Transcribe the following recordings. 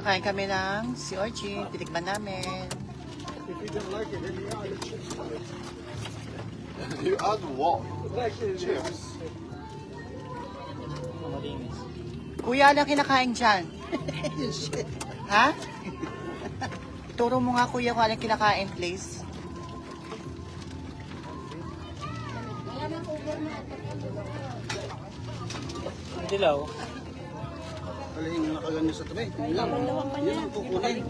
Kakain kami ng si Orchie. Titikman namin. If you don't like it, then you add what? Chips. Kuya, ano kinakain dyan? Ha? Ituro mo nga kuya kung anong kinakain, please. Dilaw. Alin yung nakagano sa tabi? Yun lang. Yun ang kukunin.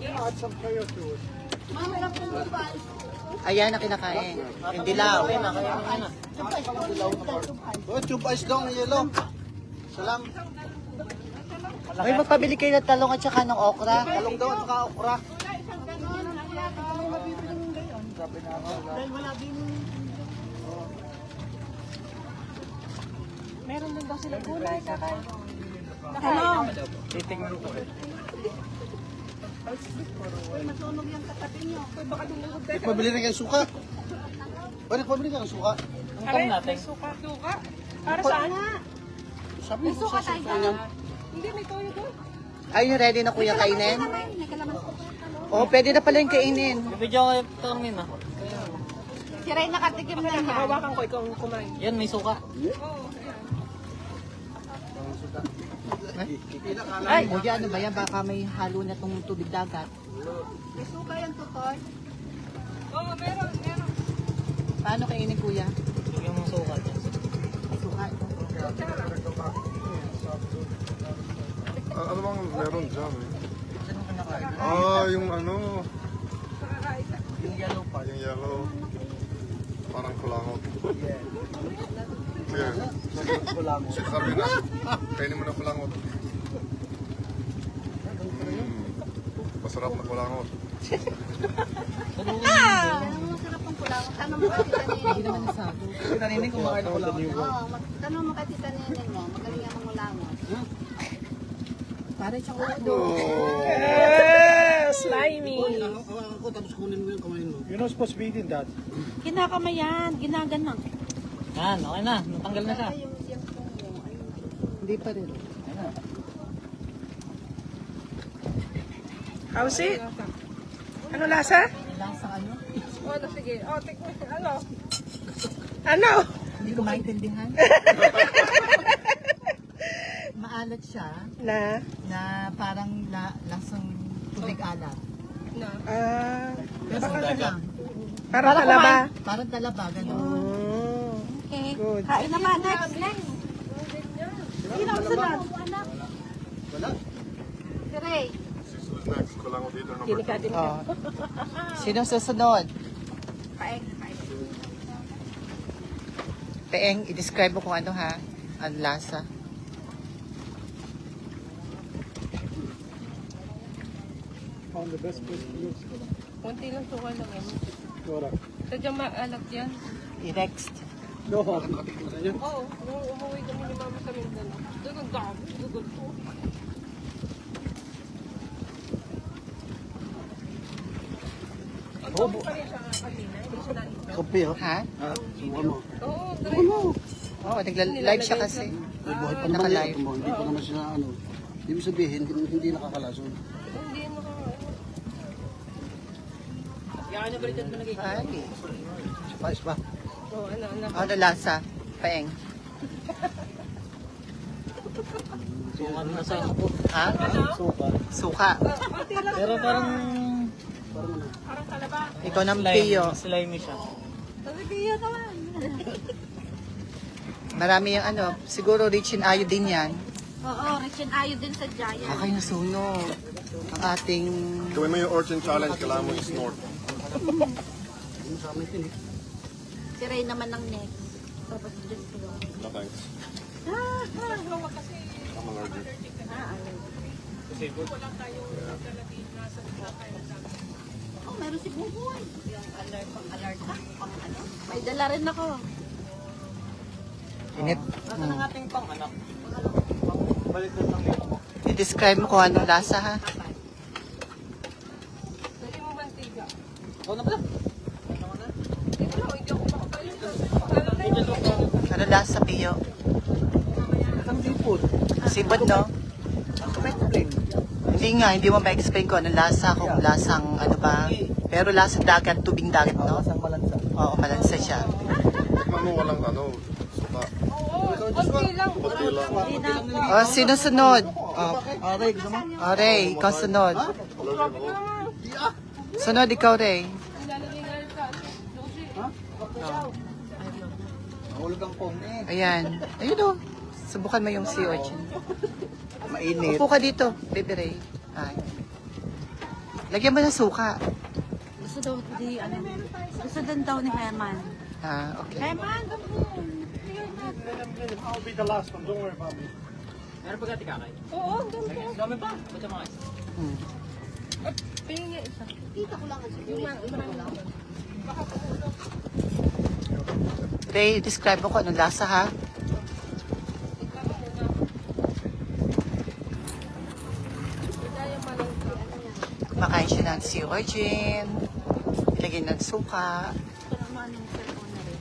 Ayan ang kinakain. Yung dilaw. Oh, tube ice daw ng yellow. Salam. Ay, magpabili kayo ng talong at saka ng okra. Talong daw at saka okra. Meron din daw sila gulay. Ano? Titingnan ko. Masunog yung katabi nyo. Baka dumulog Di pabili na kayong suka. Balik pabili ka ng suka. Ang kam natin. suka. Para saan? Sabi mo sa suka niyan. Hindi, may toyo doon. Ayun, ready na kuya kainin? Oh, pwede na pala yung kainin. Bibidyo ko yung tangin ah. Si Ray nakatikim na yan. Hawakan ko, ikaw kumain. Yan, may suka. Ay, kuya, ano ba yan? Baka may halo na tong tubig dagat. May suka yan, tutoy. Oo, meron. Paano kainin kuya? Bigyan mo suka dyan. Suka. Ano bang meron dyan? Saan mo kinakain? Yung ano. Yung yellow part. Yung yellow. Parang kulangot. Yeah. Sabi na. Kainin mo na kulangot. Masarap na kulangot. Masarap ang kulangot. Tanong mo kay Tita Neneng. Hindi naman nasabi. Narinig kung makain ako lang. Oo, tanong mo kay Tita Neneng mo. Magaling ang kulangot. Para siyang udo. Slimy. Ako tapos kunin mo yung kamay mo. You're not supposed to be eating that. Kinakamayan. Ginaganang. Yan, okay na. Natanggal na siya. Hindi pa rin. How's it? Ano lasa? Lasang ano? Ano, sige. O, tikman. Ano? Ano? Hindi ko maintindihan. Maalat siya Na? na parang lasang tubig alat. Pero ano lang. Parang talaba. Parang talaba, gano'n. Mm. Okay. Good. Kain naman. Next. Sino ang sunod? Wala. Si Ray. Who's next? Kulangot dito number 2. Oh. Sino susunod? Paeng. Peeng, i-describe mo kung ano ha? Ang lasa. Found the best place to use for them. Kunti lang suka lang yan. What up? Sadyang maalat yan. I-next. No. Oo. Nung umuwi kami ni Mama sa Mindanao. Doon ang dami. Doon po. Kape ha? Ha? Subukan mo. Oo, Oo, nagla-live siya kasi. Ay, buhay pa naman Naka-live. yan. Hindi pa naman sila ano. Ibig sabihin, hindi nakakalason. hindi mo ka. Ay. Spice pa. Oo, ano. Ano lasa? Peeng. Suka na sa Ha? suka. Suka. Pero parang Ikaw ng slimy. piyo. Slimy siya. Sabi ko naman. Marami yung ano, siguro rich in iodine yan. Oo, rich in iodine sa Giant. Kakay na sunog. Ang ating... Gawin mo yung Orchard Challenge, kailangan mo i-snort. Si Ray naman ang next. Tapos just ko. No thanks. I'm allergic. Oh, meron si Buboy. Yung alert, pang-alert na. Pang-ano. May dala rin ako. Init. Nasaan ang ating pang anak? Balik na lang dito. I-describe mo kung anong lasa ha. Dali mo mantiga. Ikaw na pala. Ano lasa piyo? Ang seafood. Sibad no? Ang plain. Hindi nga, hindi mo ma-explain ko anong lasa, kung lasang ano ba. Pero lasang dagat, tubing dagat, no? Lasang malansa. Oo, malansa siya. Tikman mo walang ano, suka. Okay lang. Kunti lang. O, sino sunod? Aray, gusto mo? O, Ray, ikaw sunod. Grabe ka naman. Sunod, ikaw, Ray. Ilalagay nga yung kaso. Josie. Nahulog ang phone eh. Ayan. Ayun o. Subukan mo yung sea urchin. Mainit. Upo ka dito, baby Ray. Ay. Lagyan mo ng suka. Gusto daw di, ano, gusto din daw ni Herman. Ah, okay. Herman, I'll be the last one. Don't worry about me. Meron pa gati kakay? Oo, ang dami. Dami pa. Ba't yung mga isa? Hmm. Pingin niya isa. kita ko lang ang Yung marami lang. Ray, describe mo kung anong lasa, ha? Kumakain siya ng sea urchin. Ilagay ng suka. Pero anong cellphone na rin.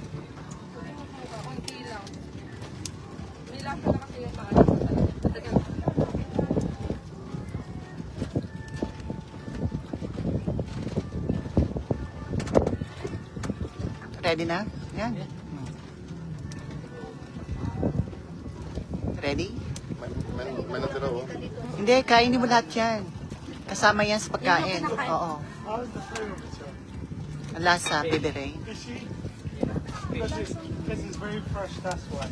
Kunti lang. May lasa na kasi yung kaano. Tatagal. Ready na? Yan. Ready? May natira oh. Hindi, kainin mo lahat yan. Kasama yan sa pagkain. Oo. How's the flavor of it, sir? Ang lasa, baby Ray. Fishy? Because it's very fresh, that's why.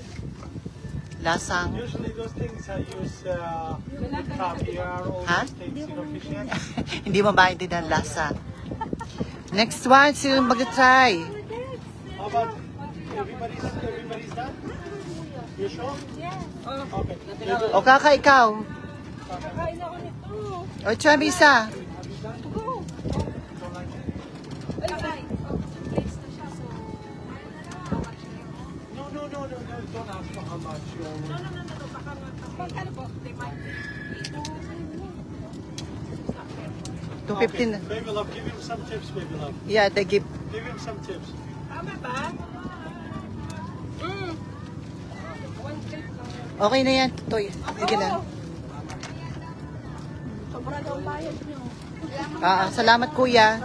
Lasang. Usually those things I use caviar, all Huh? those things, you know, fish eggs. Hindi mo maintindihan ang lasa. Next one, sino mag-try? How about everybody's done? You sure? Okay. O kaka, ikaw. Kakain ako nito. O try mo isa. Go. Alakay. No, don't ask for how much. Magkano po? They might be. 215 na. Baby love, give him some tips, baby love. Yeah, they give. Give him some tips. Tama ba? One trip lang. Okay na yan, Toy. Sige na. Sobra daw bayad nyo. Salamat kuya.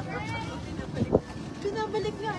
Pinabalik nga.